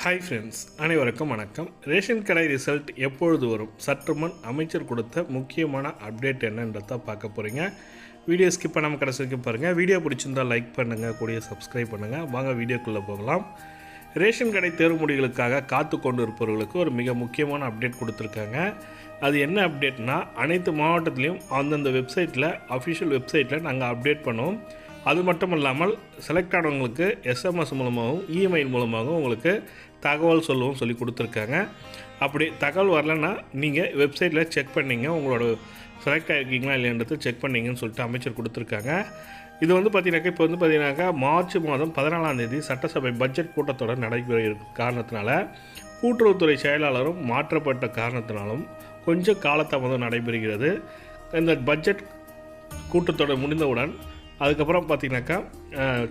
Hi friends, அனைவருக்கும் வணக்கம். Ration கடை ரிசல்ட் எப்பொழுது வரும்? சற்று முன் அமைச்சர் கொடுத்த முக்கியமான அப்டேட் என்னன்றதை பார்க்க போகிறீங்க. வீடியோ ஸ்கிப் பண்ணாமல் கடைசி வரைக்கும் பாருங்கள். வீடியோ பிடிச்சிருந்தால் லைக் பண்ணுங்கள், கூடிய சப்ஸ்கிரைப் பண்ணுங்கள். வாங்க வீடியோக்குள்ளே போகலாம். ரேஷன் கடை தேர்வு முடிவுகளுக்காக காத்து கொண்டு இருப்பவர்களுக்கு ஒரு மிக முக்கியமான அப்டேட் கொடுத்துருக்காங்க. அது என்ன அப்டேட்னா, அனைத்து மாவட்டத்துலேயும் அந்தந்த வெப்சைட்டில், அஃபிஷியல் வெப்சைட்டில் நாங்கள் அப்டேட் பண்ணுவோம். அது மட்டும் இல்லாமல் செலக்ட் ஆனவங்களுக்கு எஸ்எம்எஸ் மூலமாகவும் இமெயில் மூலமாகவும் உங்களுக்கு தகவல் சொல்லி கொடுத்துருக்காங்க. அப்படி தகவல் வரலன்னா நீங்கள் வெப்சைட்டில் செக் பண்ணிங்க, உங்களோட செலக்ட் ஆகிருக்கீங்களா இல்லைன்றது செக் பண்ணிங்கன்னு சொல்லிட்டு அமைச்சர் கொடுத்துருக்காங்க. இது பார்த்தீங்கன்னாக்கா இப்போ பார்த்தீங்கன்னாக்கா மார்ச் மாதம் 14ஆம் தேதி சட்டசபை பட்ஜெட் கூட்டத்தொடர் நடைபெற காரணத்தினால கூட்டுறவுத்துறை செயலாளரும் மாற்றப்பட்ட காரணத்தினாலும் கொஞ்சம் காலதாமதம் நடைபெறுகிறது. இந்த பட்ஜெட் கூட்டத்தொடர் முடிந்தவுடன் அதுக்கப்புறம் பார்த்திங்கனாக்கா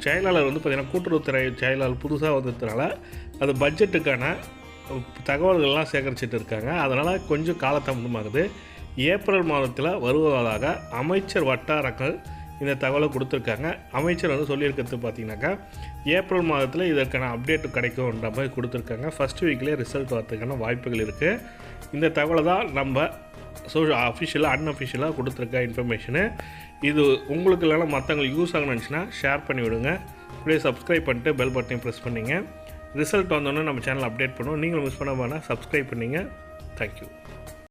செயலாளர் பார்த்திங்கன்னா கூட்டுறவுத்துறை செயலாளர் புதுசாக வந்ததுனால அது பட்ஜெட்டுக்கான தகவல்கள்லாம் சேகரிச்சுட்டு இருக்காங்க. அதனால் கொஞ்சம் காலதாமதமாகுது. ஏப்ரல் மாதத்தில் வருவதாக அமைச்சர் வட்டாரங்கள் இந்த தகவலை கொடுத்துருக்காங்க. அமைச்சர் சொல்லியிருக்கிறது பார்த்திங்கனாக்கா ஏப்ரல் மாதத்தில் இதற்கான அப்டேட் கிடைக்கும்ன்ற மாதிரி கொடுத்துருக்காங்க. ஃபஸ்ட் வீக்லேயே ரிசல்ட் வரதுக்கான வாய்ப்புகள் இருக்குது. இந்த தகவலை தான் நம்ம அஃபிஷியலாக அன்அஃபிஷியலாக கொடுத்துருக்க இன்ஃபர்மேஷனு. இது உங்களுக்கு இல்லைனா மற்றவங்களுக்கு யூஸ் ஆகணும்னு நினச்சின்னா ஷேர் பண்ணி விடுங்க. அப்படியே சப்ஸ்கிரைப் பண்ணிட்டு பெல் பட்டனையும் ப்ரெஸ் பண்ணிங்க. ரிசல்ட் வந்தோன்னே நம்ம சேனல் அப்டேட் பண்ணுவோம். நீங்களும் மிஸ் பண்ண வேணால் சப்ஸ்கிரைப் பண்ணிங்க. தேங்க்யூ.